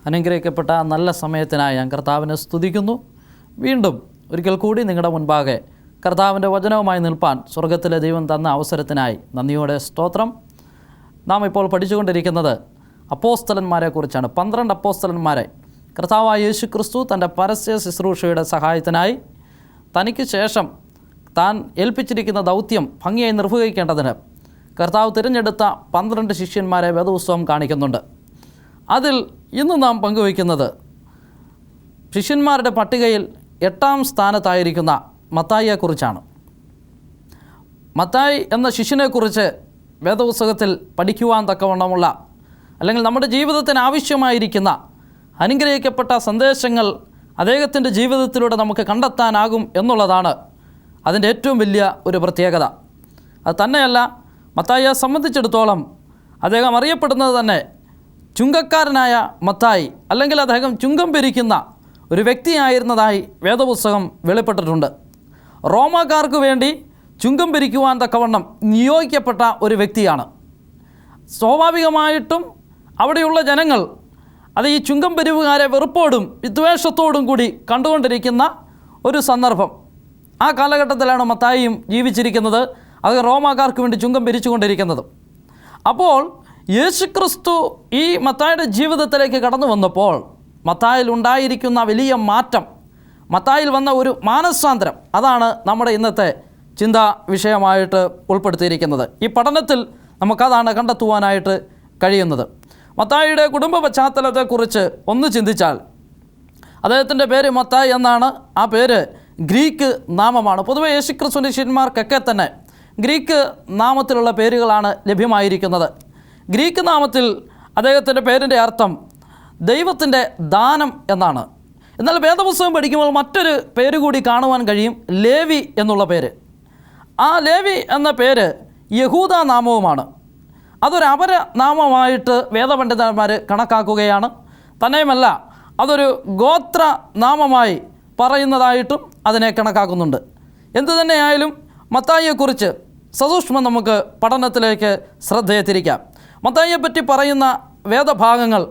അനുഗ്രഹിക്കപ്പെട്ട നല്ല സമയത്തിനായി ഞാൻ കർത്താവിനെ സ്തുതിക്കുന്നു. വീണ്ടും ഒരിക്കൽ കൂടി നിങ്ങളുടെ മുൻപാകെ കർത്താവിൻ്റെ വചനവുമായി നിൽപ്പാൻ സ്വർഗത്തിലെ ദൈവം തന്ന അവസരത്തിനായി നന്ദിയോടെ സ്തോത്രം. നാം ഇപ്പോൾ പഠിച്ചുകൊണ്ടിരിക്കുന്നത് അപ്പോസ്തലന്മാരെക്കുറിച്ചാണ്. 12 അപ്പോസ്തലന്മാരെ കർത്താവായ യേശു ക്രിസ്തു തൻ്റെ പരസ്യ ശുശ്രൂഷയുടെ സഹായത്തിനായി തനിക്ക് ശേഷം താൻ ഏൽപ്പിച്ചിരിക്കുന്ന ദൗത്യം ഭംഗിയായി നിർവഹിക്കേണ്ടതിന് കർത്താവ് തിരഞ്ഞെടുത്ത 12 ശിഷ്യന്മാരെ വേദപുസ്തകം കാണിക്കുന്നുണ്ട്. അതിൽ ഇന്ന് നാം പങ്കുവയ്ക്കുന്നത് ശിഷ്യന്മാരുടെ പട്ടികയിൽ 8ാം സ്ഥാനത്തായിരിക്കുന്ന മത്തായിയെക്കുറിച്ചാണ്. മത്തായി എന്ന ശിഷ്യനെക്കുറിച്ച് വേദപുസ്തകത്തിൽ പഠിക്കുവാൻ തക്കവണ്ണമുള്ള അല്ലെങ്കിൽ നമ്മുടെ ജീവിതത്തിന് ആവശ്യമായിരിക്കുന്ന അനുഗ്രഹിക്കപ്പെട്ട സന്ദേശങ്ങൾ അദ്ദേഹത്തിൻ്റെ ജീവിതത്തിലൂടെ നമുക്ക് കണ്ടെത്താനാകും എന്നുള്ളതാണ് അതിൻ്റെ ഏറ്റവും വലിയ ഒരു പ്രത്യേകത. അത് തന്നെയല്ല, മത്തായിയെ സംബന്ധിച്ചിടത്തോളം അദ്ദേഹം അറിയപ്പെടുന്നത് തന്നെ ചുങ്കക്കാരനായ മത്തായി, അല്ലെങ്കിൽ അദ്ദേഹം ചുങ്കം പിരിക്കുന്ന ഒരു വ്യക്തിയായിരുന്നതായി വേദപുസ്തകം വെളിപ്പെട്ടിട്ടുണ്ട്. റോമാക്കാർക്ക് വേണ്ടി ചുങ്കം പിരിക്കുവാൻ തക്കവണ്ണം നിയോഗിക്കപ്പെട്ട ഒരു വ്യക്തിയാണ്. സ്വാഭാവികമായിട്ടും അവിടെയുള്ള ജനങ്ങൾ അത് ഈ ചുങ്കം പിരിവുകാരെ വെറുപ്പോടും വിദ്വേഷത്തോടും കൂടി കണ്ടുകൊണ്ടിരിക്കുന്ന ഒരു സന്ദർഭം. ആ കാലഘട്ടത്തിലാണ് മത്തായിയും ജീവിച്ചിരിക്കുന്നത്. അത് റോമാക്കാർക്ക് വേണ്ടി ചുങ്കം പിരിച്ചുകൊണ്ടിരിക്കുന്നത്. അപ്പോൾ യേശുക്രിസ്തു ഈ മത്തായിയുടെ ജീവിതത്തിലേക്ക് കടന്നു വന്നപ്പോൾ മത്തായിൽ ഉണ്ടായിരിക്കുന്ന വലിയ മാറ്റം, മത്തായിൽ വന്ന ഒരു മാനസാന്തരം, അതാണ് നമ്മുടെ ഇന്നത്തെ ചിന്താ വിഷയമായിട്ട് ഉൾപ്പെടുത്തിയിരിക്കുന്നത്. ഈ പഠനത്തിൽ നമുക്കതാണ് കണ്ടെത്തുവാനായിട്ട് കഴിയുന്നത്. മത്തായിയുടെ കുടുംബ പശ്ചാത്തലത്തെക്കുറിച്ച് ഒന്ന് ചിന്തിച്ചാൽ, അദ്ദേഹത്തിൻ്റെ പേര് മത്തായി എന്നാണ്. ആ പേര് ഗ്രീക്ക് നാമമാണ്. പൊതുവെ യേശുക്രിസ്തുവിൻ്റെ ശിഷ്യന്മാർക്കൊക്കെ തന്നെ ഗ്രീക്ക് നാമത്തിലുള്ള പേരുകളാണ് ലഭ്യമായിരിക്കുന്നത്. ഗ്രീക്ക് നാമത്തിൽ അദ്ദേഹത്തിൻ്റെ പേരിൻ്റെ അർത്ഥം ദൈവത്തിൻ്റെ ദാനം എന്നാണ്. എന്നാൽ വേദപുസ്തകം പഠിക്കുമ്പോൾ മറ്റൊരു പേര് കൂടി കാണുവാൻ കഴിയും, ലേവി എന്നുള്ള പേര്. ആ ലേവി എന്ന പേര് യഹൂദ നാമവുമാണ്. അതൊരു അപര നാമമായിട്ട് വേദപണ്ഡിതന്മാർ കണക്കാക്കുകയാണ്. തന്നെയുമല്ല, അതൊരു ഗോത്ര നാമമായി പറയുന്നതായിട്ടും അതിനെ കണക്കാക്കുന്നുണ്ട്. എന്തു തന്നെയായാലും മത്തായിയെക്കുറിച്ച് സസൂക്ഷ്മം നമുക്ക് പഠനത്തിലേക്ക് ശ്രദ്ധയെ തിരിക്കാം. മത്തായിയെപ്പറ്റി പറയുന്ന വേദഭാഗങ്ങൾ,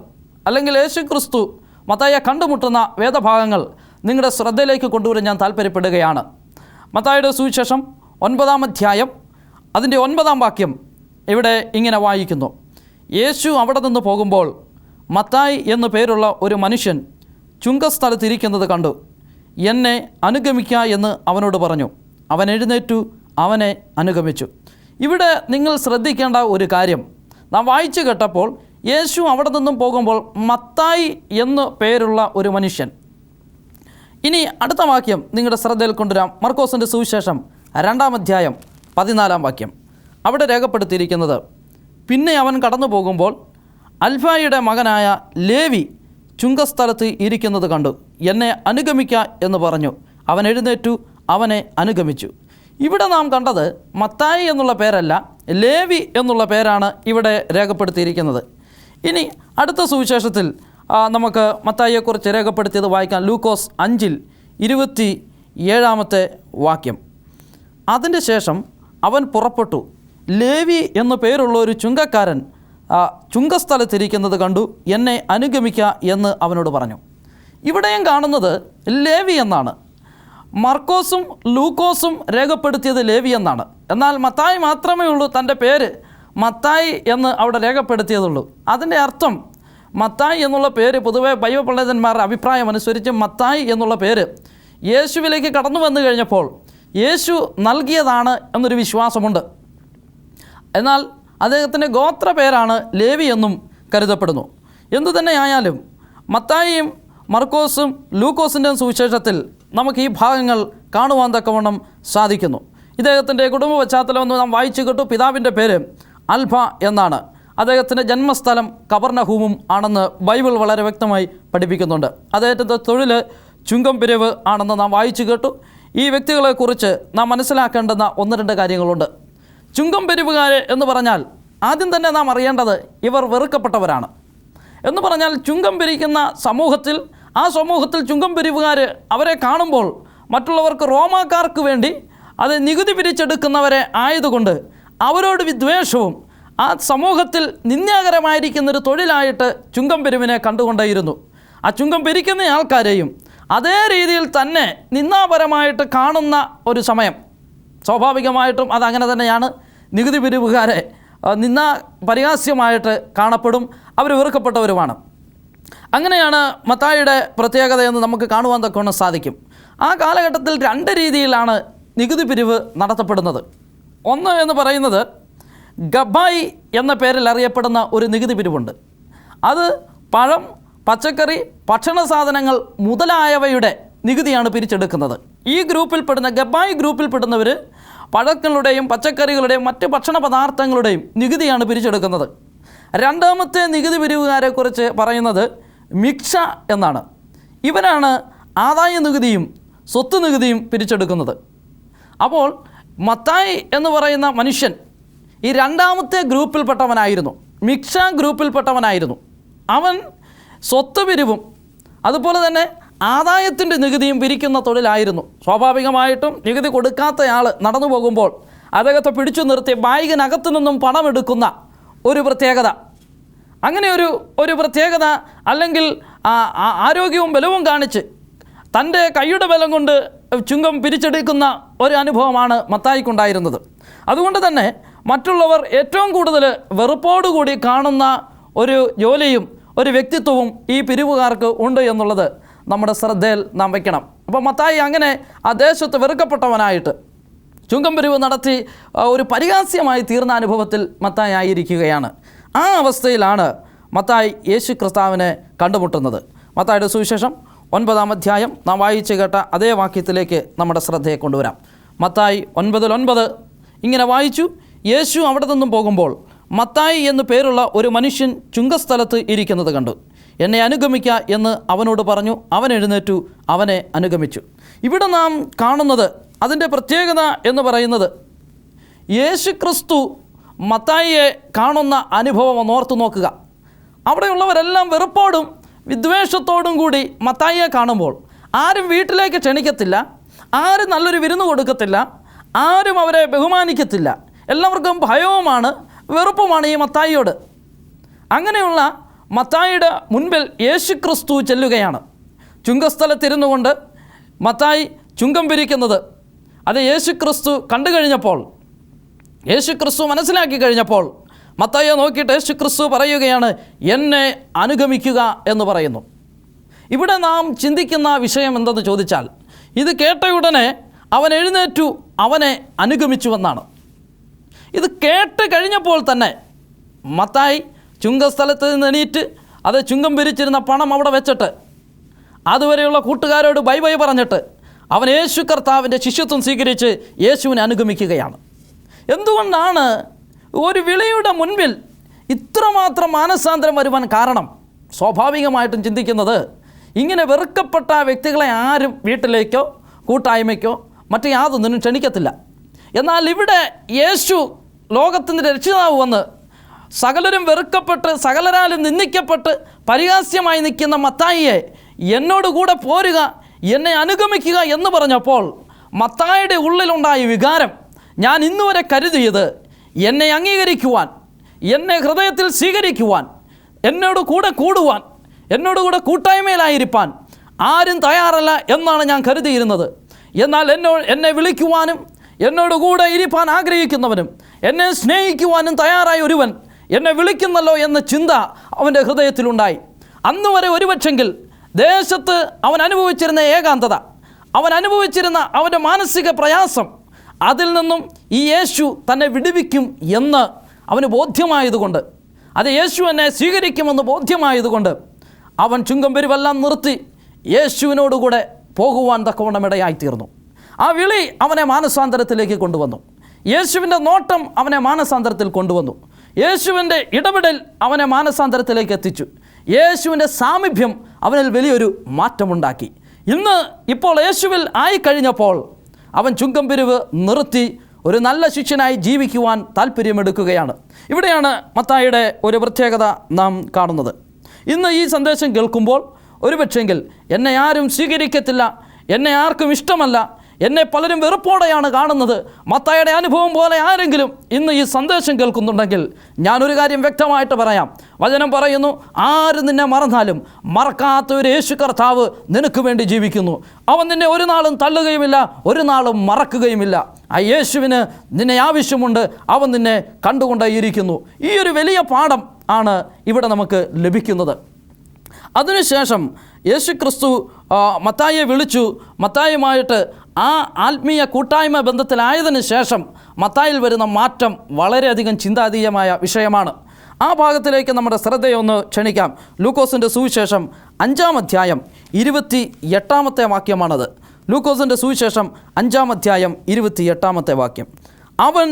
അല്ലെങ്കിൽ യേശുക്രിസ്തു മത്തായിയെ കണ്ടുമുട്ടുന്ന വേദഭാഗങ്ങൾ നിങ്ങളുടെ ശ്രദ്ധയിലേക്ക് കൊണ്ടുവരാൻ ഞാൻ താല്പര്യപ്പെടുകയാണ്. മത്തായിയുടെ സുവിശേഷം 9-ാം അധ്യായം അതിൻ്റെ 9-ാം വാക്യം ഇവിടെ ഇങ്ങനെ വായിക്കുന്നു: യേശു അവിടെ നിന്ന് പോകുമ്പോൾ മത്തായി എന്നു പേരുള്ള ഒരു മനുഷ്യൻ ചുങ്കസ്ഥലത്തിരിക്കുന്നത് കണ്ടു. എന്നെ അനുഗമിക്കുക എന്ന് അവനോട് പറഞ്ഞു. അവൻ എഴുന്നേറ്റു അവനെ അനുഗമിച്ചു. ഇവിടെ നിങ്ങൾ ശ്രദ്ധിക്കേണ്ട ഒരു കാര്യം, നാം വായിച്ചു കേട്ടപ്പോൾ യേശു അവിടെ നിന്നും പോകുമ്പോൾ മത്തായി എന്നു പേരുള്ള ഒരു മനുഷ്യൻ. ഇനി അടുത്ത വാക്യം നിങ്ങളുടെ ശ്രദ്ധയിൽ കൊണ്ടുവരാം. മർക്കോസിൻ്റെ സുവിശേഷം 2-ാം അധ്യായം 14-ാം വാക്യം. അവിടെ രേഖപ്പെടുത്തിയിരിക്കുന്നത്: പിന്നെ അവൻ കടന്നു പോകുമ്പോൾ അൽഫായിയുടെ മകനായ ലേവി ചുങ്കസ്ഥലത്ത് ഇരിക്കുന്നത് കണ്ടു. എന്നെ അനുഗമിക്കുക എന്ന് പറഞ്ഞു. അവൻ എഴുന്നേറ്റു അവനെ അനുഗമിച്ചു. ഇവിടെ നാം കണ്ടത് മത്തായി എന്നുള്ള പേരല്ല, ലേവി എന്നുള്ള പേരാണ് ഇവിടെ രേഖപ്പെടുത്തിയിരിക്കുന്നത്. ഇനി അടുത്ത സുവിശേഷത്തിൽ നമുക്ക് മത്തായിയെക്കുറിച്ച് രേഖപ്പെടുത്തിയത് വായിക്കാം. ലൂക്കോസ് 5:27 വാക്യം. അതിൻ്റെ ശേഷം അവൻ പുറപ്പെട്ടു. ലേവി എന്നു പേരുള്ള ഒരു ചുങ്കക്കാരൻ ചുങ്കസ്ഥലത്തിരിക്കുന്നത് കണ്ടു. എന്നെ അനുഗമിക്കുക എന്ന് അവനോട് പറഞ്ഞു. ഇവിടെയും കാണുന്നത് ലേവി എന്നാണ്. മർക്കോസും ലൂക്കോസും രേഖപ്പെടുത്തിയത് ലേവി എന്നാണ്. എന്നാൽ മത്തായി മാത്രമേ ഉള്ളൂ തൻ്റെ പേര് മത്തായി എന്ന് അവിടെ രേഖപ്പെടുത്തിയതുള്ളൂ. അതിൻ്റെ അർത്ഥം മത്തായി എന്നുള്ള പേര് പൊതുവെ ബൈബിൾ പണ്ഡിതന്മാരുടെ അഭിപ്രായം അനുസരിച്ച് മത്തായി എന്നുള്ള പേര് യേശുവിലേക്ക് കടന്നു വന്നു കഴിഞ്ഞപ്പോൾ യേശു നൽകിയതാണ് എന്നൊരു വിശ്വാസമുണ്ട്. എന്നാൽ അദ്ദേഹത്തിൻ്റെ ഗോത്ര പേരാണ് ലേവി എന്നും കരുതപ്പെടുന്നു. എന്തു തന്നെയായാലും മത്തായിയും മർക്കോസും ലൂക്കോസിൻ്റെയും സുവിശേഷത്തിൽ നമുക്ക് ഈ ഭാഗങ്ങൾ കാണുവാൻ തക്കവണ്ണം സാധിക്കുന്നു. ഇദ്ദേഹത്തിൻ്റെ കുടുംബ പശ്ചാത്തലം എന്ന് നാം വായിച്ചു കേട്ടു. പിതാവിൻ്റെ പേര് അൽഫ എന്നാണ്. അദ്ദേഹത്തിൻ്റെ ജന്മസ്ഥലം കബർനഹൂമും ആണെന്ന് ബൈബിൾ വളരെ വ്യക്തമായി പഠിപ്പിക്കുന്നുണ്ട്. അദ്ദേഹത്തിൻ്റെ തൊഴിൽ ചുങ്കം പിരിവ് ആണെന്ന് നാം വായിച്ചു കേട്ടു. ഈ വ്യക്തികളെക്കുറിച്ച് നാം മനസ്സിലാക്കേണ്ടുന്ന 1-2 കാര്യങ്ങളുണ്ട്. ചുങ്കം പിരിവുകാരെ എന്ന് പറഞ്ഞാൽ ആദ്യം തന്നെ നാം അറിയേണ്ടത് ഇവർ വെറുക്കപ്പെട്ടവരാണ് എന്ന് പറഞ്ഞാൽ, ചുങ്കം പിരിക്കുന്ന സമൂഹത്തിൽ, ആ സമൂഹത്തിൽ ചുങ്കം പിരിവുകാർ അവരെ കാണുമ്പോൾ മറ്റുള്ളവർക്ക്, റോമാക്കാർക്ക് വേണ്ടി അത് നികുതി പിരിച്ചെടുക്കുന്നവരെ ആയതുകൊണ്ട് അവരോട് വിദ്വേഷവും ആ സമൂഹത്തിൽ നിന്ദ്യകരമായിരിക്കുന്നൊരു തൊഴിലായിട്ട് ചുങ്കം പിരിവിനെ കണ്ടുകൊണ്ടേയിരുന്നു. ആ ചുങ്കം പിരിക്കുന്ന ആൾക്കാരെയും അതേ രീതിയിൽ തന്നെ നിന്ദാപരമായിട്ട് കാണുന്ന ഒരു സമയം. സ്വാഭാവികമായിട്ടും അതങ്ങനെ തന്നെയാണ്. നികുതി പിരിവുകാരെ പരിഹാസ്യമായിട്ട് കാണപ്പെടും, അവർ വെറുക്കപ്പെട്ടവരുമാണ്. അങ്ങനെയാണ് മത്തായിയുടെ പ്രത്യേകതയെന്ന് നമുക്ക് കാണുവാൻ തക്കവണ്ണം സാധിക്കും. ആ കാലഘട്ടത്തിൽ 2 രീതിയിലാണ് നികുതി പിരിവ് നടത്തപ്പെടുന്നത്. ഒന്ന് എന്ന് പറയുന്നത് ഗബായി എന്ന പേരിൽ അറിയപ്പെടുന്ന ഒരു നികുതി പിരിവുണ്ട്. അത് പഴം, പച്ചക്കറി, ഭക്ഷണ സാധനങ്ങൾ മുതലായവയുടെ നികുതിയാണ് പിരിച്ചെടുക്കുന്നത്. ഈ ഗ്രൂപ്പിൽപ്പെടുന്ന ഗബായി ഗ്രൂപ്പിൽപ്പെടുന്നവർ പഴങ്ങളുടെയും പച്ചക്കറികളുടെയും മറ്റ് ഭക്ഷണ പദാർത്ഥങ്ങളുടെയും നികുതിയാണ് പിരിച്ചെടുക്കുന്നത്. രണ്ടാമത്തെ നികുതി പിരിവുകാരെക്കുറിച്ച് പറയുന്നത് മിക്ഷ എന്നാണ്. ഇവരാണ് ആദായ നികുതിയും സ്വത്ത് നികുതിയും പിരിച്ചെടുക്കുന്നത്. അപ്പോൾ മത്തായി എന്ന് പറയുന്ന മനുഷ്യൻ ഈ രണ്ടാമത്തെ ഗ്രൂപ്പിൽപ്പെട്ടവനായിരുന്നു, മിക്ഷ ഗ്രൂപ്പിൽപ്പെട്ടവനായിരുന്നു. അവൻ സ്വത്ത് പിരിവും അതുപോലെ തന്നെ ആദായത്തിൻ്റെ നികുതിയും പിരിക്കുന്ന തൊഴിലായിരുന്നു. സ്വാഭാവികമായിട്ടും നികുതി കൊടുക്കാത്തയാൾ നടന്നു പോകുമ്പോൾ അദ്ദേഹത്തെ പിടിച്ചു നിർത്തി ബാഗിനകത്തു നിന്നും പണമെടുക്കുന്ന ഒരു പ്രത്യേകത, അങ്ങനെ ഒരു പ്രത്യേകത, അല്ലെങ്കിൽ ആരോഗ്യവും ബലവും കാണിച്ച് തൻ്റെ കൈയുടെ ബലം കൊണ്ട് ചുങ്കം പിരിച്ചെടുക്കുന്ന ഒരു അനുഭവമാണ് മത്തായിക്കുണ്ടായിരുന്നത്. അതുകൊണ്ട് തന്നെ മറ്റുള്ളവർ ഏറ്റവും കൂടുതൽ വെറുപ്പോടുകൂടി കാണുന്ന ഒരു ജോലിയും ഒരു വ്യക്തിത്വവും ഈ പിരിവുകാർക്ക് ഉണ്ട് എന്നുള്ളത് നമ്മുടെ ശ്രദ്ധയിൽ നാം വയ്ക്കണം. അപ്പോൾ മത്തായി അങ്ങനെ ആ ദേശത്ത് വെറുക്കപ്പെട്ടവനായിട്ട് ചുങ്കം പിരിവ് നടത്തി ഒരു പരിഹാസ്യമായി തീർന്ന അനുഭവത്തിൽ മത്തായി ആയിരിക്കുകയാണ്. ആ അവസ്ഥയിലാണ് മത്തായി യേശു ക്രിസ്തുവിനെ കണ്ടുമുട്ടുന്നത്. മത്തായിയുടെ സുവിശേഷം 9-ാം അധ്യായം നാം വായിച്ചു കേട്ട അതേ വാക്യത്തിലേക്ക് നമ്മുടെ ശ്രദ്ധയെ കൊണ്ടുവരാം. മത്തായി 9:9 ഇങ്ങനെ വായിച്ചു: യേശു അവിടെ നിന്നും പോകുമ്പോൾ മത്തായി എന്നു പേരുള്ള ഒരു മനുഷ്യൻ ചുങ്കസ്ഥലത്ത് ഇരിക്കുന്നത് കണ്ടു. എന്നെ അനുഗമിക്കുക എന്ന് അവനോട് പറഞ്ഞു. അവൻ എഴുന്നേറ്റു അവനെ അനുഗമിച്ചു. ഇവിടെ നാം കാണുന്നത് അതിൻ്റെ പ്രത്യേകത എന്ന് പറയുന്നത് യേശു ക്രിസ്തു മത്തായിയെ കാണുന്ന അനുഭവം ഒന്നോർത്ത് നോക്കുക. അവിടെയുള്ളവരെല്ലാം വെറുപ്പോടും വിദ്വേഷത്തോടും കൂടി മത്തായിയെ കാണുമ്പോൾ ആരും വീട്ടിലേക്ക് ക്ഷണിക്കത്തില്ല, ആരും നല്ലൊരു വിരുന്ന് കൊടുക്കത്തില്ല, ആരും അവരെ ബഹുമാനിക്കത്തില്ല. എല്ലാവർക്കും ഭയവുമാണ്, വെറുപ്പുമാണ് ഈ മത്തായിയോട്. അങ്ങനെയുള്ള മത്തായിയുടെ മുൻപിൽ യേശു ക്രിസ്തു ചെല്ലുകയാണ്. ചുങ്കസ്ഥലത്തിരുന്നു കൊണ്ട് മത്തായി ചുങ്കം പിരിക്കുന്നത് അത് യേശു ക്രിസ്തു കണ്ടു കഴിഞ്ഞപ്പോൾ, യേശു ക്രിസ്തു മനസ്സിലാക്കി കഴിഞ്ഞപ്പോൾ മത്തായിയെ നോക്കിയിട്ട് യേശു ക്രിസ്തു പറയുകയാണ്, എന്നെ അനുഗമിക്കുക എന്ന് പറയുന്നു. ഇവിടെ നാം ചിന്തിക്കുന്ന വിഷയം എന്തെന്ന് ചോദിച്ചാൽ, ഇത് കേട്ടയുടനെ അവൻ എഴുന്നേറ്റു അവനെ അനുഗമിച്ചുവെന്നാണ്. ഇത് കേട്ട് കഴിഞ്ഞപ്പോൾ തന്നെ മത്തായി ചുങ്കസ്ഥലത്ത് നിന്ന് എണീറ്റ് അത് ചുങ്കം പിരിച്ചിരുന്ന പണം അവിടെ വെച്ചിട്ട് അതുവരെയുള്ള കൂട്ടുകാരോട് ബൈ ബൈ പറഞ്ഞിട്ട് അവൻ യേശു കർത്താവിൻ്റെ ശിഷ്യത്വം സ്വീകരിച്ച് യേശുവിനെ അനുഗമിക്കുകയാണ്. എന്തുകൊണ്ടാണ് ഒരു വിളിയുടെ മുൻപിൽ ഇത്രമാത്രം മാനസാന്തരം വരുവാൻ കാരണം? സ്വാഭാവികമായിട്ടും ചിന്തിക്കുന്നത്, ഇങ്ങനെ വെറുക്കപ്പെട്ട വ്യക്തികളെ ആരും വീട്ടിലേക്കോ കൂട്ടായ്മയ്ക്കോ മറ്റു യാതൊന്നിനും ക്ഷണിക്കത്തില്ല. എന്നാൽ ഇവിടെ യേശു ലോകത്തിൻ്റെ രക്ഷിതാവ് വന്ന് സകലരും വെറുക്കപ്പെട്ട് സകലരാലും നിന്ദിക്കപ്പെട്ട് പരിഹാസ്യമായി നിൽക്കുന്ന മത്തായിയെ എന്നോടുകൂടെ പോരുക, എന്നെ അനുഗമിക്കുക എന്ന് പറഞ്ഞപ്പോൾ മത്തായിയുടെ ഉള്ളിലുണ്ടായ വികാരം, ഞാൻ ഇന്നുവരെ കരുതിയത് എന്നെ അംഗീകരിക്കുവാൻ, എന്നെ ഹൃദയത്തിൽ സ്വീകരിക്കുവാൻ, എന്നോട് കൂടെ കൂടുവാൻ, എന്നോട് കൂടെ കൂട്ടായ്മയിലായിരിക്കാൻ ആരും തയ്യാറല്ല എന്നാണ് ഞാൻ കരുതിയിരുന്നത്. എന്നാൽ എന്നെ വിളിക്കുവാനും എന്നോട് കൂടെ ഇരിപ്പാൻ ആഗ്രഹിക്കുന്നവനും എന്നെ സ്നേഹിക്കുവാനും തയ്യാറായ ഒരുവൻ എന്നെ വിളിക്കുന്നല്ലോ എന്ന ചിന്ത അവൻ്റെ ഹൃദയത്തിലുണ്ടായി. അന്ന് വരെ ഒരുപക്ഷെങ്കിൽ ദേശത്ത് അവൻ അനുഭവിച്ചിരുന്ന ഏകാന്തത, അവൻ അനുഭവിച്ചിരുന്ന അവൻ്റെ മാനസിക പ്രയാസം, അതിൽ നിന്നും ഈ യേശു തന്നെ വിടുവിക്കും എന്ന് അവന് ബോധ്യമായതുകൊണ്ട്, അത് യേശു എന്നെ സ്വീകരിക്കുമെന്ന് ബോധ്യമായതുകൊണ്ട് അവൻ ചുങ്കം പിരിവെല്ലാം നിർത്തി യേശുവിനോടുകൂടെ പോകുവാൻ തക്കവണ്ണം ഇടയായിത്തീർന്നു. ആ വിളി അവനെ മാനസാന്തരത്തിലേക്ക് കൊണ്ടുവന്നു. യേശുവിൻ്റെ നോട്ടം അവനെ മാനസാന്തരത്തിൽ കൊണ്ടുവന്നു. യേശുവിൻ്റെ ഇടപെടൽ അവനെ മാനസാന്തരത്തിലേക്ക് എത്തിച്ചു. യേശുവിൻ്റെ സാമീപ്യം അവനിൽ വലിയൊരു മാറ്റമുണ്ടാക്കി. ഇപ്പോൾ യേശുവിൽ ആയിക്കഴിഞ്ഞപ്പോൾ അവൻ ചുങ്കം പിരിവ് നിർത്തി ഒരു നല്ല ശിഷ്യനായി ജീവിക്കുവാൻ താല്പര്യമെടുക്കുകയാണ്. ഇവിടെയാണ് മത്തായിയുടെ ഒരു പ്രത്യേകത നാം കാണുന്നത്. ഇന്ന് ഈ സന്ദേശം കേൾക്കുമ്പോൾ ഒരുപക്ഷെങ്കിൽ എന്നെ ആരും സ്വീകരിക്കത്തില്ല, എന്നെ ആർക്കും ഇഷ്ടമല്ല, എന്നെ പലരും വെറുപ്പോടെയാണ് കാണുന്നത്. മത്തായിയുടെ അനുഭവം പോലെ ആരെങ്കിലും ഇന്ന് ഈ സന്ദേശം കേൾക്കുന്നുണ്ടെങ്കിൽ ഞാനൊരു കാര്യം വ്യക്തമായിട്ട് പറയാം. വചനം പറയുന്നു, ആര് നിന്നെ മറന്നാലും മറക്കാത്ത ഒരു യേശു കർത്താവ് നിനക്ക് വേണ്ടി ജീവിക്കുന്നു. അവൻ നിന്നെ ഒരു നാളും തള്ളുകയുമില്ല, ഒരു നാളും മറക്കുകയുമില്ല. ആ യേശുവിന് നിന്നെ ആവശ്യമുണ്ട്. അവൻ നിന്നെ കണ്ടുകൊണ്ടേയിരിക്കുന്നു. ഈ ഒരു വലിയ പാഠം ആണ് ഇവിടെ നമുക്ക് ലഭിക്കുന്നത്. അതിനുശേഷം യേശു ക്രിസ്തു മത്തായിയെ വിളിച്ചു. മത്തായിയുമായിട്ട് ആ ആത്മീയ കൂട്ടായ്മ ബന്ധത്തിലായതിനു ശേഷം മത്തായിൽ വരുന്ന മാറ്റം വളരെയധികം ചിന്താതീയമായ വിഷയമാണ്. ആ ഭാഗത്തിലേക്ക് നമ്മുടെ ശ്രദ്ധയൊന്ന് ക്ഷണിക്കാം. ലൂക്കോസിൻ്റെ സുവിശേഷം 5-ാം അധ്യായം 28-ാമത്തെ വാക്യമാണത്. ലൂക്കോസിൻ്റെ സുവിശേഷം 5-ാം അധ്യായം 28-ാമത്തെ വാക്യം. അവൻ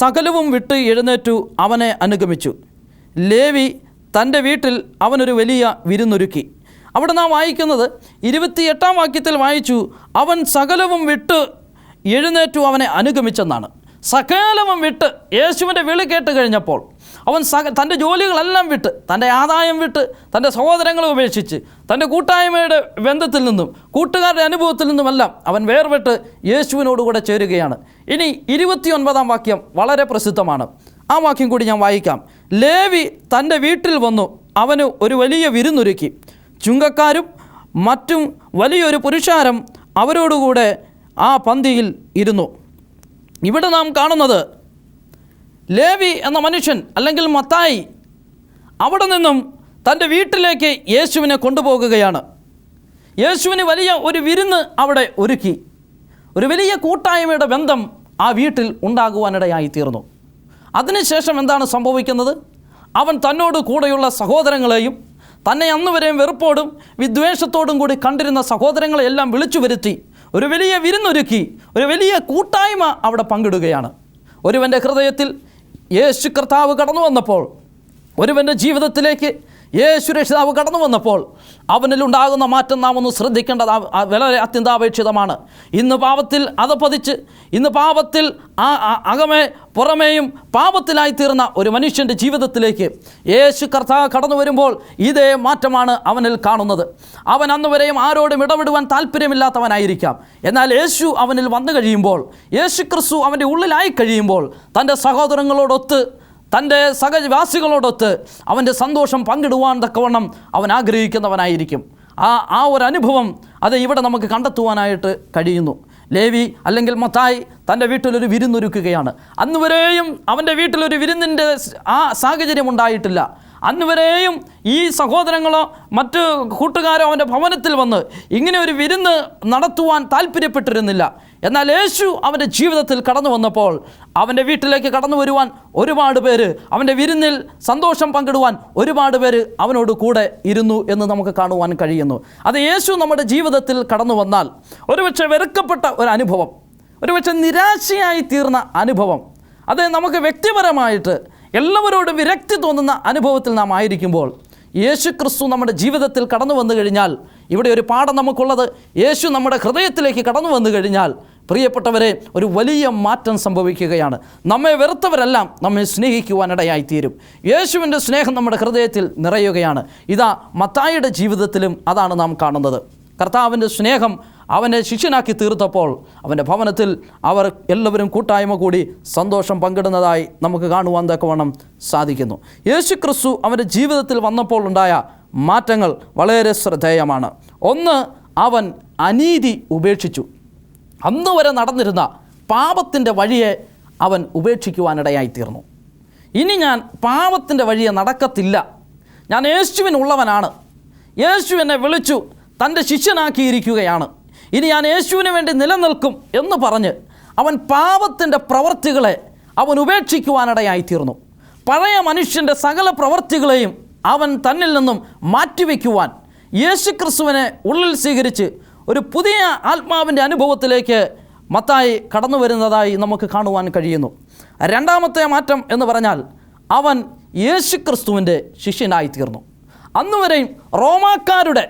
സകലവും വിട്ട് എഴുന്നേറ്റു അവനെ അനുഗമിച്ചു. ലേവി തൻ്റെ വീട്ടിൽ അവനൊരു വലിയ വിരുന്നൊരുക്കി. അവിടെ നാം വായിക്കുന്നത് 28-ാം വാക്യത്തിൽ വായിച്ചു, അവൻ സകലവും വിട്ട് എഴുന്നേറ്റു അവനെ അനുഗമിച്ചെന്നാണ്. സകലവും വിട്ട് യേശുവിൻ്റെ വിളി കേട്ട് കഴിഞ്ഞപ്പോൾ അവൻ തൻ്റെ ജോലികളെല്ലാം വിട്ട്, തൻ്റെ ആദായം വിട്ട്, തൻ്റെ സഹോദരങ്ങളെ ഉപേക്ഷിച്ച്, തൻ്റെ കൂട്ടായ്മയുടെ ബന്ധത്തിൽ നിന്നും കൂട്ടുകാരുടെ അനുഭവത്തിൽ നിന്നുമെല്ലാം അവൻ വേർപെട്ട് യേശുവിനോടുകൂടെ ചേരുകയാണ്. ഇനി 29-ാം വാക്യം വളരെ പ്രസിദ്ധമാണ്. ആ വാക്യം കൂടി ഞാൻ വായിക്കാം. ലേവി തൻ്റെ വീട്ടിൽ വന്നു അവന് ഒരു വലിയ വിരുന്നൊരുക്കി. ചുങ്കക്കാരും മറ്റും വലിയൊരു പുരുഷാരം അവരോടുകൂടെ ആ പന്തിയിൽ ഇരുന്നു. ഇവിടെ നാം കാണുന്നത് ലേവി എന്ന മനുഷ്യൻ അല്ലെങ്കിൽ മത്തായി അവിടെ നിന്നും തൻ്റെ വീട്ടിലേക്ക് യേശുവിനെ കൊണ്ടുപോകുകയാണ്. യേശുവിന് വലിയ ഒരു വിരുന്ന് അവിടെ ഒരുക്കി. ഒരു വലിയ കൂട്ടായ്മയുടെ ബന്ധം ആ വീട്ടിൽ ഉണ്ടാകുവാനിടയായിത്തീർന്നു. അതിനുശേഷം എന്താണ് സംഭവിക്കുന്നത്? അവൻ തന്നോട് കൂടെയുള്ള സഹോദരങ്ങളെയും തന്നെ അന്നുവരെയും വെറുപ്പോടും വിദ്വേഷത്തോടും കൂടി കണ്ടിരുന്ന സഹോദരങ്ങളെയെല്ലാം വിളിച്ചു വരുത്തി ഒരു വലിയ വിരുന്നൊരുക്കി, ഒരു വലിയ കൂട്ടായ്മ അവിടെ പങ്കിടുകയാണ്. ഒരുവൻ്റെ ഹൃദയത്തിൽ യേശു കർത്താവ് കടന്നു വന്നപ്പോൾ, ഒരുവൻ്റെ ജീവിതത്തിലേക്ക് യേശു രക്ഷിതാവ് കടന്നു വന്നപ്പോൾ അവനിലുണ്ടാകുന്ന മാറ്റം നാം ഒന്ന് ശ്രദ്ധിക്കേണ്ടത് വളരെ അത്യന്താപേക്ഷിതമാണ്. ഇന്ന് പാപത്തിൽ അധപ്പതിച്ച്, ഇന്ന് പാപത്തിൽ അകമേ പുറമേയും പാപത്തിലായിത്തീർന്ന ഒരു മനുഷ്യൻ്റെ ജീവിതത്തിലേക്ക് യേശു കർത്താവ് കടന്നു വരുമ്പോൾ ഇതേ മാറ്റമാണ് അവനിൽ കാണുന്നത്. അവൻ അന്നുവരെയും ആരോടും ഇടപെടുവാൻ താല്പര്യമില്ലാത്തവനായിരിക്കാം. എന്നാൽ യേശു അവനിൽ വന്നു കഴിയുമ്പോൾ, യേശു ക്രിസ്തു അവൻ്റെ ഉള്ളിലായി കഴിയുമ്പോൾ തൻ്റെ സഹോദരങ്ങളോടൊത്ത്, തൻ്റെ സഹവാസികളോടൊത്ത് അവൻ്റെ സന്തോഷം പങ്കിടുവാൻ തക്കവണ്ണം അവൻ ആഗ്രഹിക്കുന്നവനായിരിക്കും. ആ ഒരു അനുഭവം അത് ഇവിടെ നമുക്ക് കണ്ടെത്തുവാനായിട്ട് കഴിയുന്നു. ലേവി അല്ലെങ്കിൽ മത്തായി തൻ്റെ വീട്ടിലൊരു വിരുന്നൊരുക്കുകയാണ്. അന്നുവരെയും അവൻ്റെ വീട്ടിലൊരു വിരുന്നിൻ്റെ ആ സാഹചര്യം ഉണ്ടായിട്ടില്ല. അന്നുവരെയും ഈ സഹോദരങ്ങളോ മറ്റ് കൂട്ടുകാരോ അവൻ്റെ ഭവനത്തിൽ വന്ന് ഇങ്ങനെ ഒരു വിരുന്ന് നടത്തുവാൻ താല്പര്യപ്പെട്ടിരുന്നില്ല. എന്നാൽ യേശു അവൻ്റെ ജീവിതത്തിൽ കടന്നു വന്നപ്പോൾ അവൻ്റെ വീട്ടിലേക്ക് കടന്നു വരുവാൻ ഒരുപാട് പേര്, അവൻ്റെ വിരുന്നിൽ സന്തോഷം പങ്കിടുവാൻ ഒരുപാട് പേര് അവനോട് കൂടെ ഇരുന്നു എന്ന് നമുക്ക് കാണുവാൻ കഴിയുന്നു. അത് യേശു നമ്മുടെ ജീവിതത്തിൽ കടന്നു വന്നാൽ ഒരുപക്ഷെ വെറുക്കപ്പെട്ട ഒരു അനുഭവം, ഒരുപക്ഷെ നിരാശയായി തീർന്ന അനുഭവം, അത് നമുക്ക് വ്യക്തിപരമായിട്ട് എല്ലാവരോടും വിരക്തി തോന്നുന്ന അനുഭവത്തിൽ നാം ആയിരിക്കുമ്പോൾ യേശു ക്രിസ്തു നമ്മുടെ ജീവിതത്തിൽ കടന്നു വന്നു കഴിഞ്ഞാൽ, ഇവിടെ ഒരു പാഠം നമുക്കുള്ളത്, യേശു നമ്മുടെ ഹൃദയത്തിലേക്ക് കടന്നു വന്നു കഴിഞ്ഞാൽ പ്രിയപ്പെട്ടവരെ ഒരു വലിയ മാറ്റം സംഭവിക്കുകയാണ്. നമ്മെ വെറുത്തവരെല്ലാം നമ്മെ സ്നേഹിക്കുവാനിടയായിത്തീരും. യേശുവിൻ്റെ സ്നേഹം നമ്മുടെ ഹൃദയത്തിൽ നിറയുകയാണ്. ഇതാ മത്തായിയുടെ ജീവിതത്തിലും അതാണ് നാം കാണുന്നത്. കർത്താവിൻ്റെ സ്നേഹം അവനെ ശിഷ്യനാക്കി തീർത്തപ്പോൾ അവൻ്റെ ഭവനത്തിൽ അവർ എല്ലാവരും കൂട്ടായ്മ കൂടി സന്തോഷം പങ്കിടുന്നതായി നമുക്ക് കാണുവാൻ തക്കവണ്ണം സാധിക്കുന്നു. യേശു ക്രിസ്തു അവൻ്റെ ജീവിതത്തിൽ വന്നപ്പോൾ ഉണ്ടായ മാറ്റങ്ങൾ വളരെ ശ്രദ്ധേയമാണ്. ഒന്ന്, അവൻ അനീതി ഉപേക്ഷിച്ചു. അന്ന് വരെ നടന്നിരുന്ന പാപത്തിൻ്റെ വഴിയെ അവൻ ഉപേക്ഷിക്കുവാനിടയായിത്തീർന്നു. ഇനി ഞാൻ പാപത്തിൻ്റെ വഴിയെ നടക്കത്തില്ല, ഞാൻ യേശുവിനുള്ളവനാണ്, യേശു എന്നെ വിളിച്ചു തൻ്റെ ശിഷ്യനാക്കിയിരിക്കുകയാണ്, ഇനി ഞാൻ യേശുവിന് വേണ്ടി നിലനിൽക്കും എന്ന് പറഞ്ഞ് അവൻ പാപത്തിൻ്റെ പ്രവൃത്തികളെ അവൻ ഉപേക്ഷിക്കുവാനിടയായിത്തീർന്നു. പഴയ മനുഷ്യൻ്റെ സകല പ്രവൃത്തികളെയും അവൻ തന്നിൽ നിന്നും മാറ്റിവെക്കുവാൻ യേശു ക്രിസ്തുവിനെ ഉള്ളിൽ സ്വീകരിച്ച് ഒരു പുതിയ ആത്മാവിൻ്റെ അനുഭവത്തിലേക്ക് മത്തായി കടന്നു വരുന്നതായി നമുക്ക് കാണുവാൻ കഴിയുന്നു. രണ്ടാമത്തെ മാറ്റം എന്ന് പറഞ്ഞാൽ അവൻ യേശു ക്രിസ്തുവിൻ്റെ ശിഷ്യനായിത്തീർന്നു. അന്നുവരെയും റോമാക്കാരുടെ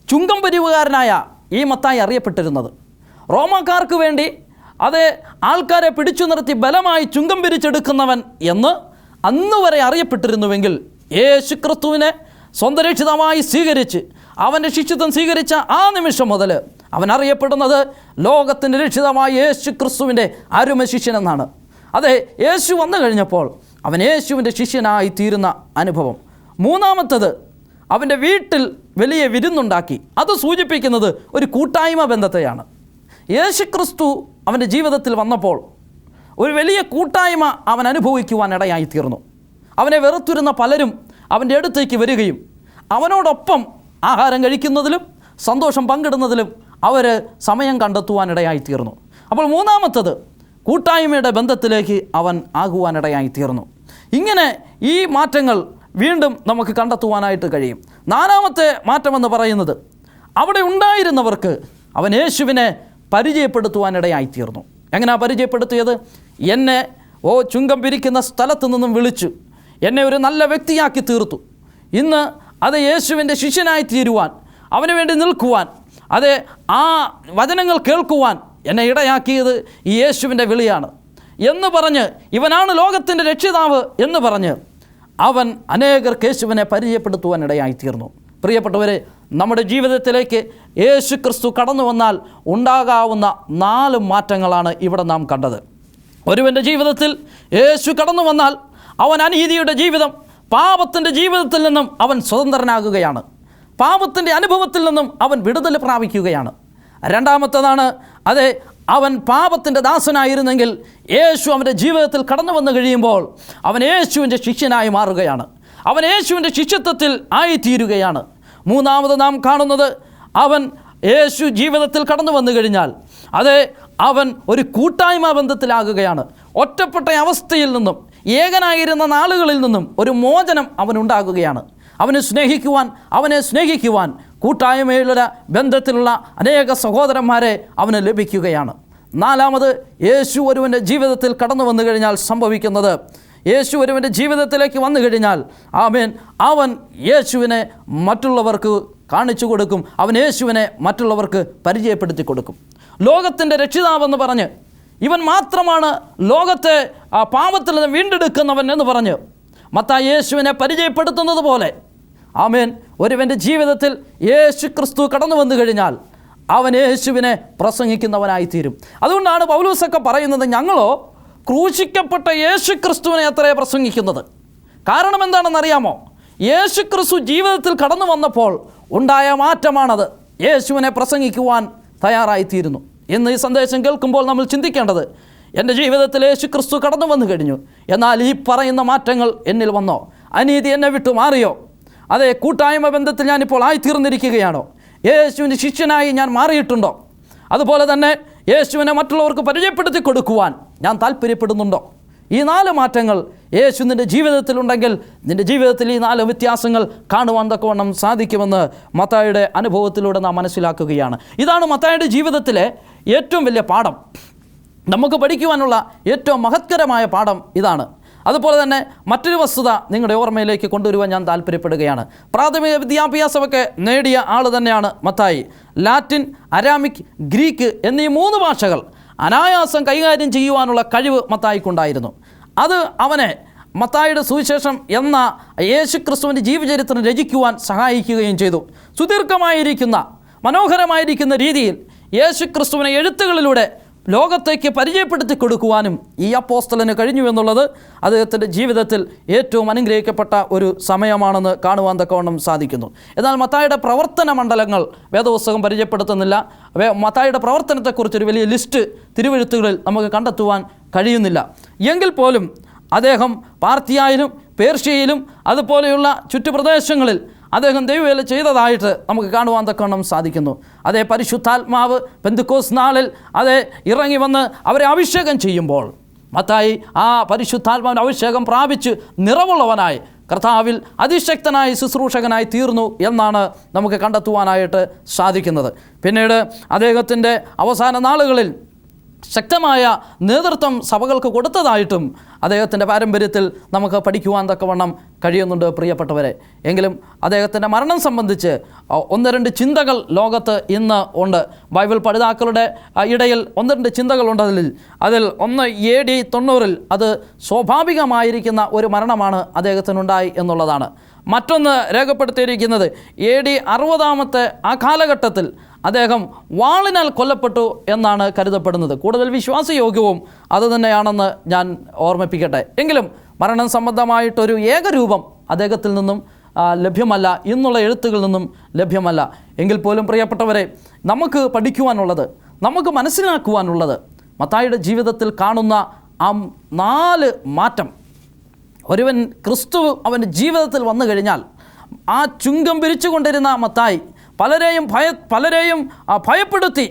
ചുങ്കം പിരിവുകാരനായ ഈ മത്തായി അറിയപ്പെട്ടിരുന്നത്, റോമാക്കാർക്ക് വേണ്ടി അതേ ആൾക്കാരെ പിടിച്ചു നിർത്തി ബലമായി ചുങ്കം പിരിച്ചെടുക്കുന്നവൻ എന്ന് അന്നുവരെ അറിയപ്പെട്ടിരുന്നുവെങ്കിൽ യേശു ക്രിസ്തുവിനെ സ്വന്തം രക്ഷിതാവായി സ്വീകരിച്ച് അവൻ്റെ ശിഷ്യത്വം സ്വീകരിച്ച ആ നിമിഷം മുതൽ അവൻ അറിയപ്പെടുന്നത് ലോകത്തിൻ്റെ രക്ഷിതാവായ യേശു ക്രിസ്തുവിൻ്റെ അരുമ ശിഷ്യനെന്നാണ്. അതെ, യേശു വന്നു കഴിഞ്ഞപ്പോൾ അവൻ യേശുവിൻ്റെ ശിഷ്യനായി തീരുന്ന അനുഭവം. മൂന്നാമത്തത്, അവൻ്റെ വീട്ടിൽ വലിയ വിരുന്നുണ്ടാക്കി. അത് സൂചിപ്പിക്കുന്നത് ഒരു കൂട്ടായ്മ ബന്ധത്തെയാണ്. യേശു ക്രിസ്തു അവൻ്റെ ജീവിതത്തിൽ വന്നപ്പോൾ ഒരു വലിയ കൂട്ടായ്മ അവൻ അനുഭവിക്കുവാൻ ഇടയായിത്തീർന്നു. അവനെ വെറുത്തിരുന്ന പലരും അവൻ്റെ അടുത്തേക്ക് വരികയും അവനോടൊപ്പം ആഹാരം കഴിക്കുന്നതിലും സന്തോഷം പങ്കിടുന്നതിലും അവർ സമയം കണ്ടെത്തുവാനിടയായിത്തീർന്നു. അപ്പോൾ മൂന്നാമത്തത്, കൂട്ടായ്മയുടെ ബന്ധത്തിലേക്ക് അവൻ ആകുവാനിടയായിത്തീർന്നു. ഇങ്ങനെ ഈ മാറ്റങ്ങൾ വീണ്ടും നമുക്ക് കണ്ടെത്തുവാനായിട്ട് കഴിയും. നാലാമത്തെ മാറ്റമെന്ന് പറയുന്നത്, അവിടെ ഉണ്ടായിരുന്നവർക്ക് അവൻ യേശുവിനെ പരിചയപ്പെടുത്തുവാനിടയായിത്തീർന്നു. എങ്ങനെയാണ് പരിചയപ്പെടുത്തിയത്? എന്നെ ചുങ്കം പിരിക്കുന്ന സ്ഥലത്തു നിന്നും വിളിച്ചു എന്നെ ഒരു നല്ല വ്യക്തിയാക്കി തീർത്തു. ഇന്ന് അത് യേശുവിൻ്റെ ശിഷ്യനായി തീരുവാൻ, അവന് വേണ്ടി നിൽക്കുവാൻ, അത് ആ വചനങ്ങൾ കേൾക്കുവാൻ എന്നെ ഇടയാക്കിയത് ഈ യേശുവിൻ്റെ വിളിയാണ് എന്ന് പറഞ്ഞ്, ഇവനാണ് ലോകത്തിൻ്റെ രക്ഷിതാവ് എന്ന് പറഞ്ഞ് അവൻ അനേകർക്ക് യേശുവിനെ പരിചയപ്പെടുത്തുവാൻ ഇടയായിത്തീർന്നു. പ്രിയപ്പെട്ടവരെ, നമ്മുടെ ജീവിതത്തിലേക്ക് യേശു ക്രിസ്തു കടന്നു വന്നാൽ ഉണ്ടാകാവുന്ന 4 മാറ്റങ്ങളാണ് ഇവിടെ നാം കണ്ടത്. ഒരുവൻ്റെ ജീവിതത്തിൽ യേശു കടന്നു വന്നാൽ അവൻ അനീതിയുടെ ജീവിതം, പാപത്തിൻ്റെ ജീവിതത്തിൽ നിന്നും അവൻ സ്വതന്ത്രനാകുകയാണ്. പാപത്തിൻ്റെ അനുഭവത്തിൽ നിന്നും അവൻ വിടുതൽ പ്രാപിക്കുകയാണ്. രണ്ടാമത്തേതാണ്, അതെ, അവൻ പാപത്തിൻ്റെ ദാസനായിരുന്നെങ്കിൽ യേശു അവൻ്റെ ജീവിതത്തിൽ കടന്നു വന്നു കഴിയുമ്പോൾ അവൻ യേശുവിൻ്റെ ശിഷ്യനായി മാറുകയാണ്. അവൻ യേശുവിൻ്റെ ശിഷ്യത്വത്തിൽ ആയിത്തീരുകയാണ്. മൂന്നാമത് നാം കാണുന്നത്, അവൻ യേശു ജീവിതത്തിൽ കടന്നു വന്നു കഴിഞ്ഞാൽ അതെ, അവൻ ഒരു കൂട്ടായ്മ ബന്ധത്തിലാകുകയാണ്. ഒറ്റപ്പെട്ട അവസ്ഥയിൽ നിന്നും, ഏകനായിരുന്ന നാളുകളിൽ നിന്നും ഒരു മോചനം അവനുണ്ടാകുകയാണ്. അവനെ സ്നേഹിക്കുവാൻ കൂട്ടായ്മയിലുള്ള ബന്ധത്തിലുള്ള അനേക സഹോദരന്മാരെ അവന് ലഭിക്കുകയാണ്. നാലാമത്, യേശു ഒരുവൻ്റെ ജീവിതത്തിൽ കടന്നു വന്നു കഴിഞ്ഞാൽ സംഭവിക്കുന്നത്, യേശു ഒരുവൻ്റെ ജീവിതത്തിലേക്ക് വന്നു കഴിഞ്ഞാൽ അവൻ യേശുവിനെ മറ്റുള്ളവർക്ക് കാണിച്ചു കൊടുക്കും. അവൻ യേശുവിനെ മറ്റുള്ളവർക്ക് പരിചയപ്പെടുത്തി കൊടുക്കും. ലോകത്തിൻ്റെ രക്ഷിതാവെന്ന് പറഞ്ഞ്, ഇവൻ മാത്രമാണ് ലോകത്തെ പാപത്തിൽ നിന്ന് വീണ്ടെടുക്കുന്നവൻ എന്ന് പറഞ്ഞ് മത്തായി യേശുവിനെ പരിചയപ്പെടുത്തുന്നത് പോലെ ഒരുവൻ്റെ ജീവിതത്തിൽ യേശു ക്രിസ്തു കടന്നു വന്നു കഴിഞ്ഞാൽ അവൻ യേശുവിനെ പ്രസംഗിക്കുന്നവനായിത്തീരും. അതുകൊണ്ടാണ് പൗലോസൊക്കെ പറയുന്നത്, ഞങ്ങളോ ക്രൂശിക്കപ്പെട്ട യേശു ക്രിസ്തുവിനെ അത്രേ പ്രസംഗിക്കുന്നത്. കാരണം എന്താണെന്നറിയാമോ? യേശു ക്രിസ്തു ജീവിതത്തിൽ കടന്നു വന്നപ്പോൾ ഉണ്ടായ മാറ്റമാണത്. യേശുവിനെ പ്രസംഗിക്കുവാൻ തയ്യാറായിത്തീരുന്നു. ഇന്ന് ഈ സന്ദേശം കേൾക്കുമ്പോൾ നമ്മൾ ചിന്തിക്കേണ്ടത്, എൻ്റെ ജീവിതത്തിൽ യേശു ക്രിസ്തു കടന്നു വന്നു കഴിഞ്ഞു, എന്നാൽ ഈ പറയുന്ന മാറ്റങ്ങൾ എന്നിൽ വന്നോ? അനീതി എന്നെ വിട്ടു മാറിയോ? അതെ, കൂട്ടായ്മ ബന്ധത്തിൽ ഞാനിപ്പോൾ ആയിത്തീർന്നിരിക്കുകയാണോ? യേശുവിൻ്റെ ശിഷ്യനായി ഞാൻ മാറിയിട്ടുണ്ടോ? അതുപോലെ തന്നെ യേശുവിനെ മറ്റുള്ളവർക്ക് പരിചയപ്പെടുത്തി കൊടുക്കുവാൻ ഞാൻ താല്പര്യപ്പെടുന്നുണ്ടോ? ഈ 4 മാറ്റങ്ങൾ യേശു നിൻ്റെ ജീവിതത്തിലുണ്ടെങ്കിൽ നിൻ്റെ ജീവിതത്തിൽ ഈ 4 വ്യത്യാസങ്ങൾ കാണുവാൻ തക്കവണ്ണം സാധിക്കുമെന്ന് മത്തായിയുടെ അനുഭവത്തിലൂടെ നാം മനസ്സിലാക്കുകയാണ്. ഇതാണ് മത്തായിയുടെ ജീവിതത്തിലെ ഏറ്റവും വലിയ പാഠം. നമുക്ക് പഠിക്കുവാനുള്ള ഏറ്റവും മഹത്കരമായ പാഠം ഇതാണ്. അതുപോലെ തന്നെ മറ്റൊരു വസ്തുത നിങ്ങളുടെ ഓർമ്മയിലേക്ക് കൊണ്ടുവരുവാൻ ഞാൻ താല്പര്യപ്പെടുകയാണ്. പ്രാഥമിക വിദ്യാഭ്യാസമൊക്കെ നേടിയ ആൾ തന്നെയാണ് മത്തായി. ലാറ്റിൻ, അരാമിക്, ഗ്രീക്ക് എന്നീ 3 ഭാഷകൾ അനായാസം കൈകാര്യം ചെയ്യുവാനുള്ള കഴിവ് മത്തായിക്കുണ്ടായിരുന്നു. അത് അവനെ മത്തായിയുടെ സുവിശേഷം എന്ന യേശു ക്രിസ്തുവിൻ്റെ ജീവചരിത്രം രചിക്കുവാൻ സഹായിക്കുകയും ചെയ്തു. സുദീർഘമായിരിക്കുന്ന മനോഹരമായിരിക്കുന്ന രീതിയിൽ യേശു ക്രിസ്തുവിനെ എഴുത്തുകളിലൂടെ ലോകത്തേക്ക് പരിചയപ്പെടുത്തി കൊടുക്കുവാനും ഈ അപ്പോസ്തലന് കഴിഞ്ഞു എന്നുള്ളത് അദ്ദേഹത്തിൻ്റെ ജീവിതത്തിൽ ഏറ്റവും അനുഗ്രഹിക്കപ്പെട്ട ഒരു സമയമാണെന്ന് കാണുവാൻ തക്കവണ്ണം സാധിക്കുന്നു. എന്നാൽ മത്തായിയുടെ പ്രവർത്തന മണ്ഡലങ്ങൾ വേദപുസ്തകം പരിചയപ്പെടുത്തുന്നില്ല. മത്തായിയുടെ പ്രവർത്തനത്തെക്കുറിച്ചൊരു വലിയ ലിസ്റ്റ് തിരുവെഴുത്തുകളിൽ നമുക്ക് കണ്ടെത്തുവാൻ കഴിയുന്നില്ല. എങ്കിൽ പോലും അദ്ദേഹം പാർത്തിയായാലും പേർഷ്യയിലും അതുപോലെയുള്ള ചുറ്റുപ്രദേശങ്ങളിൽ അദ്ദേഹം ദൈവവേല ചെയ്തതായിട്ട് നമുക്ക് കാണുവാൻ തക്കവണ്ണം സാധിക്കുന്നു. അതേ പരിശുദ്ധാത്മാവ് പെന്തക്കോസ്ത് നാളിൽ അതേ ഇറങ്ങി വന്ന് അവരെ അഭിഷേകം ചെയ്യുമ്പോൾ മത്തായി ആ പരിശുദ്ധാത്മാവിൻ്റെ അഭിഷേകം പ്രാപിച്ച് നിറവുള്ളവനായി കർത്താവിൽ അതിശക്തനായി ശുശ്രൂഷകനായി തീർന്നു എന്നാണ് നമുക്ക് കണ്ടെത്തുവാനായിട്ട് സാധിക്കുന്നത്. പിന്നീട് അദ്ദേഹത്തിൻ്റെ അവസാന നാളുകളിൽ ശക്തമായ നേതൃത്വം സഭകൾക്ക് കൊടുത്തതായിട്ടും അദ്ദേഹത്തിൻ്റെ പാരമ്പര്യത്തിൽ നമുക്ക് പഠിക്കുവാൻ തക്കവണ്ണം കഴിയുന്നുണ്ട് പ്രിയപ്പെട്ടവരെ. എങ്കിലും അദ്ദേഹത്തിൻ്റെ മരണം സംബന്ധിച്ച് 1-2 ചിന്തകൾ ലോകത്ത് ഇന്ന് ഉണ്ട്. ബൈബിൾ പഠിതാക്കളുടെ ഇടയിൽ 1-2 ചിന്തകളുണ്ട്. അതിൽ ഒന്ന് AD 90 അത് സ്വാഭാവികമായിരിക്കുന്ന ഒരു മരണമാണ് അദ്ദേഹത്തിനുണ്ടായി എന്നുള്ളതാണ്. മറ്റൊന്ന് രേഖപ്പെടുത്തിയിരിക്കുന്നത് AD 60 ആ കാലഘട്ടത്തിൽ അദ്ദേഹം വാളിനാൽ കൊല്ലപ്പെട്ടു എന്നാണ് കരുതപ്പെടുന്നത്. കൂടുതൽ വിശ്വാസയോഗ്യവും അതുതന്നെയാണെന്ന് ഞാൻ ഓർമ്മിപ്പിക്കട്ടെ. എങ്കിലും മരണം സംബന്ധമായിട്ടൊരു ഏകരൂപം അദ്ദേഹത്തിൽ നിന്നും ലഭ്യമല്ല, ഇന്നുള്ള എഴുത്തുകളിൽ നിന്നും ലഭ്യമല്ല. എങ്കിൽ പോലും പ്രിയപ്പെട്ടവരെ, നമുക്ക് പഠിക്കുവാനുള്ളത്, നമുക്ക് മനസ്സിലാക്കുവാനുള്ളത് മത്തായിയുടെ ജീവിതത്തിൽ കാണുന്ന ആ 4 മാറ്റം. ഒരുവൻ ക്രിസ്തു അവൻ്റെ ജീവിതത്തിൽ വന്നു കഴിഞ്ഞാൽ ആ ചുങ്കം പിരിച്ചുകൊണ്ടിരുന്ന മത്തായി, പലരെയും ഭയപ്പെടുത്തി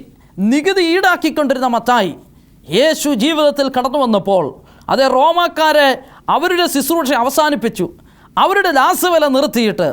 നികുതി ഈടാക്കിക്കൊണ്ടിരുന്ന മത്തായി, യേശു ജീവിതത്തിൽ കടന്നു വന്നപ്പോൾ അതേ റോമാക്കാരെ അവരുടെ ശുശ്രൂഷ അവസാനിപ്പിച്ചു, അവരുടെ ദാസവില നിർത്തിയിട്ട്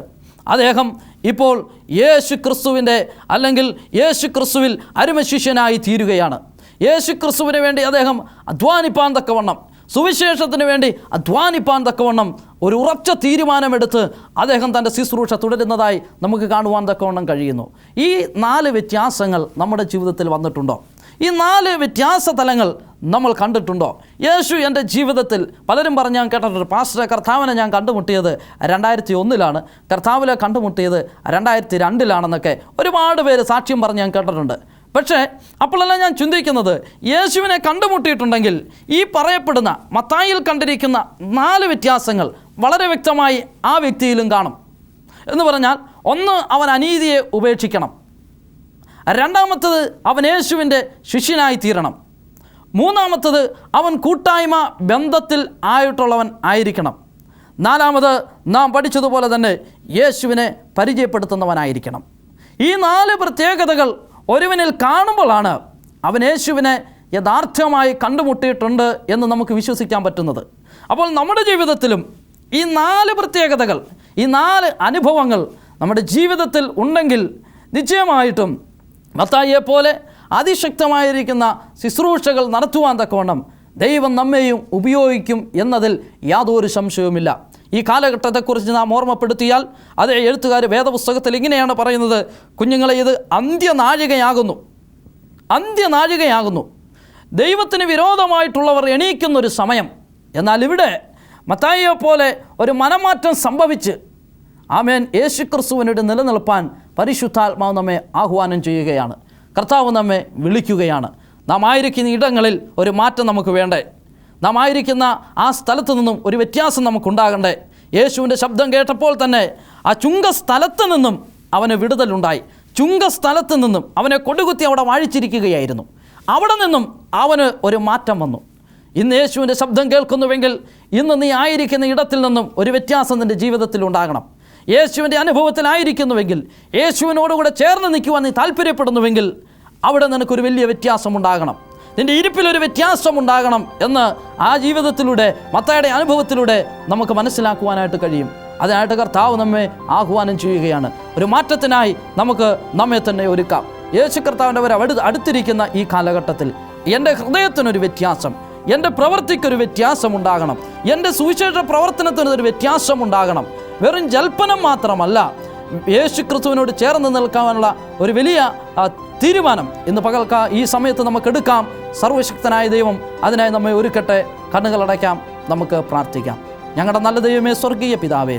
അദ്ദേഹം ഇപ്പോൾ യേശു ക്രിസ്തുവിൻ്റെ അല്ലെങ്കിൽ യേശു ക്രിസ്തുവിൽ അരുമശിഷ്യനായി തീരുകയാണ്. യേശു ക്രിസ്തുവിന് വേണ്ടി അദ്ദേഹം അധ്വാനിപ്പാൻ തക്കവണ്ണം, സുവിശേഷത്തിന് വേണ്ടി അധ്വാനിപ്പാൻ തക്കവണ്ണം ഒരു ഉറച്ച തീരുമാനമെടുത്ത് അദ്ദേഹം തൻ്റെ ശുശ്രൂഷ തുടരുന്നതായി നമുക്ക് കാണുവാൻ തക്കവണ്ണം കഴിയുന്നു. ഈ 4 വ്യത്യാസങ്ങൾ നമ്മുടെ ജീവിതത്തിൽ വന്നിട്ടുണ്ടോ? ഈ 4 വ്യത്യാസ തലങ്ങൾ നമ്മൾ കണ്ടിട്ടുണ്ടോ? യേശു എൻ്റെ ജീവിതത്തിൽ, പലരും പറഞ്ഞ് ഞാൻ കേട്ടിട്ടുണ്ട്, പാസ്റ്റർ കർത്താവിനെ ഞാൻ കണ്ടുമുട്ടിയത് 2001 കർത്താവിനെ കണ്ടുമുട്ടിയത് 2002 ഒരുപാട് പേര് സാക്ഷ്യം പറഞ്ഞ് ഞാൻ കേട്ടിട്ടുണ്ട്. പക്ഷേ അപ്പോഴെല്ലാം ഞാൻ ചിന്തിക്കുന്നത്, യേശുവിനെ കണ്ടുമുട്ടിയിട്ടുണ്ടെങ്കിൽ ഈ പറയപ്പെടുന്ന മത്തായിയിൽ കണ്ടിരിക്കുന്ന 4 വ്യത്യാസങ്ങൾ വളരെ വ്യക്തമായി ആ വ്യക്തിയിലും കാണും. എന്ന് പറഞ്ഞാൽ, ഒന്ന്, അവൻ അനീതിയെ ഉപേക്ഷിക്കണം. രണ്ടാമത്തത്, അവൻ യേശുവിൻ്റെ ശിഷ്യനായി തീരണം. മൂന്നാമത്തത്, അവൻ കൂട്ടായ്മ ബന്ധത്തിൽ ആയിട്ടുള്ളവൻ ആയിരിക്കണം. നാലാമത്, നാം പഠിച്ചതുപോലെ തന്നെ യേശുവിനെ പരിചയപ്പെടുത്തുന്നവനായിരിക്കണം. ഈ 4 പ്രത്യേകതകൾ ഒരുവനിൽ കാണുമ്പോഴാണ് അവൻ യേശുവിനെ യഥാർത്ഥമായി കണ്ടുമുട്ടിയിട്ടുണ്ട് എന്ന് നമുക്ക് വിശ്വസിക്കാൻ പറ്റുന്നത്. അപ്പോൾ നമ്മുടെ ജീവിതത്തിലും ഈ 4 പ്രത്യേകതകൾ, ഈ 4 അനുഭവങ്ങൾ നമ്മുടെ ജീവിതത്തിൽ ഉണ്ടെങ്കിൽ നിശ്ചയമായിട്ടും മത്തായിയെപ്പോലെ അതിശക്തമായിരിക്കുന്ന ശുശ്രൂഷകൾ നടത്തുവാൻ തക്കവണ്ണം ദൈവം നമ്മെയും ഉപയോഗിക്കും എന്നതിൽ യാതൊരു സംശയവുമില്ല. ഈ കാലഘട്ടത്തെക്കുറിച്ച് നാം ഓർമ്മപ്പെടുത്തിയാൽ അതേ എഴുത്തുകാർ വേദപുസ്തകത്തിൽ ഇങ്ങനെയാണ് പറയുന്നത്: കുഞ്ഞുങ്ങളെ, ഇത് അന്ത്യനാഴികയാകുന്നു. ദൈവത്തിന് വിരോധമായിട്ടുള്ളവർ എണീക്കുന്നൊരു സമയം. എന്നാൽ ഇവിടെ മത്തായിയെപ്പോലെ ഒരു മനമാറ്റം സംഭവിച്ച് ആമേൻ യേശുക്രിസ്തുവിനോട് നിലനിൽപ്പാൻ പരിശുദ്ധാത്മാവ് നമ്മെ ആഹ്വാനം ചെയ്യുകയാണ്. കർത്താവ് നമ്മെ വിളിക്കുകയാണ്. നാം ആയിരിക്കുന്ന ഇടങ്ങളിൽ ഒരു മാറ്റം നമുക്ക് വേണ്ടേ? നാം ആയിരിക്കുന്ന ആ സ്ഥലത്തു നിന്നും ഒരു വ്യത്യാസം നമുക്കുണ്ടാകണ്ടേ? യേശുവിൻ്റെ ശബ്ദം കേട്ടപ്പോൾ തന്നെ ആ ചുങ്കസ്ഥലത്ത് നിന്നും അവന് വിടുതലുണ്ടായി. ചുങ്കസ്ഥലത്ത് നിന്നും അവനെ കൊടുകുത്തി അവിടെ വാഴിച്ചിരിക്കുകയായിരുന്നു. അവിടെ നിന്നും അവന് ഒരു മാറ്റം വന്നു. ഇന്ന് യേശുവിൻ്റെ ശബ്ദം കേൾക്കുന്നുവെങ്കിൽ ഇന്ന് നീ ആയിരിക്കുന്ന ഇടത്തിൽ നിന്നും ഒരു വ്യത്യാസം നിൻ്റെ ജീവിതത്തിൽ ഉണ്ടാകണം. യേശുവിൻ്റെ അനുഭവത്തിലായിരിക്കുന്നുവെങ്കിൽ, യേശുവിനോടുകൂടെ ചേർന്ന് നിൽക്കുവാൻ നീ താല്പര്യപ്പെടുന്നുവെങ്കിൽ അവിടെ നിനക്കൊരു വലിയ വ്യത്യാസമുണ്ടാകണം. നിൻ്റെ ഇരിപ്പിലൊരു വ്യത്യാസമുണ്ടാകണം എന്ന് ആ ജീവിതത്തിലൂടെ, മത്തായിയുടെ അനുഭവത്തിലൂടെ നമുക്ക് മനസ്സിലാക്കുവാനായിട്ട് കഴിയും. അതിനായിട്ട് കർത്താവ് നമ്മെ ആഹ്വാനം ചെയ്യുകയാണ്. ഒരു മാറ്റത്തിനായി നമുക്ക് നമ്മെ തന്നെ ഒരുക്കാം. യേശു കർത്താവിൻ്റെ അടുത്തിരിക്കുന്ന ഈ കാലഘട്ടത്തിൽ എൻ്റെ ഹൃദയത്തിനൊരു വ്യത്യാസം, എൻ്റെ പ്രവൃത്തിക്കൊരു വ്യത്യാസമുണ്ടാകണം, എൻ്റെ സുവിശേഷ പ്രവർത്തനത്തിനൊരു വ്യത്യാസമുണ്ടാകണം. വെറും ജൽപ്പനം മാത്രമല്ല, യേശു ക്രിസ്തുവിനോട് ചേർന്ന് നിൽക്കാനുള്ള ഒരു വലിയ തീരുമാനം ഇന്ന് ഈ സമയത്ത് നമുക്ക് എടുക്കാം. സർവശക്തനായ ദൈവം അതിനായി നമ്മെ ഒരുക്കട്ടെ. കണ്ണുകളടയ്ക്കാം, നമുക്ക് പ്രാർത്ഥിക്കാം. ഞങ്ങളുടെ നല്ല ദൈവമേ, സ്വർഗീയ പിതാവേ,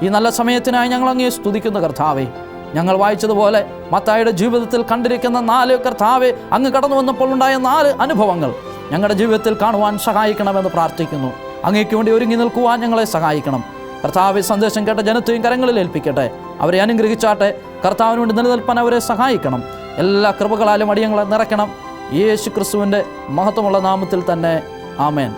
ഈ നല്ല സമയത്തിനായി ഞങ്ങൾ അങ്ങേ സ്തുതിക്കുന്ന കർത്താവേ, ഞങ്ങൾ വായിച്ചതുപോലെ മത്തായിയുടെ ജീവിതത്തിൽ കണ്ടിരിക്കുന്ന 4 കർത്താവേ, അങ്ങ് കടന്നു വന്നപ്പോൾ ഉണ്ടായ 4 അനുഭവങ്ങൾ ഞങ്ങളുടെ ജീവിതത്തിൽ കാണുവാൻ സഹായിക്കണമെന്ന് പ്രാർത്ഥിക്കുന്നു. അങ്ങേക്ക് വേണ്ടി ഒരുങ്ങി നിൽക്കുവാൻ ഞങ്ങളെ സഹായിക്കണം. കർത്താവെ, സന്ദേശം കേട്ട ജനത്തെയും കരങ്ങളിൽ ഏൽപ്പിക്കട്ടെ. അവരെ അനുഗ്രഹിച്ചാട്ടെ. കർത്താവിന് വേണ്ടി നിലനിൽപ്പാൻ അവരെ സഹായിക്കണം. എല്ലാ കൃപകളാലും അടിയങ്ങളെ നിറയ്ക്കണം. യേശു ക്രിസ്തുവിൻ്റെ മഹത്വമുള്ള നാമത്തിൽ തന്നെ. ആമേൻ.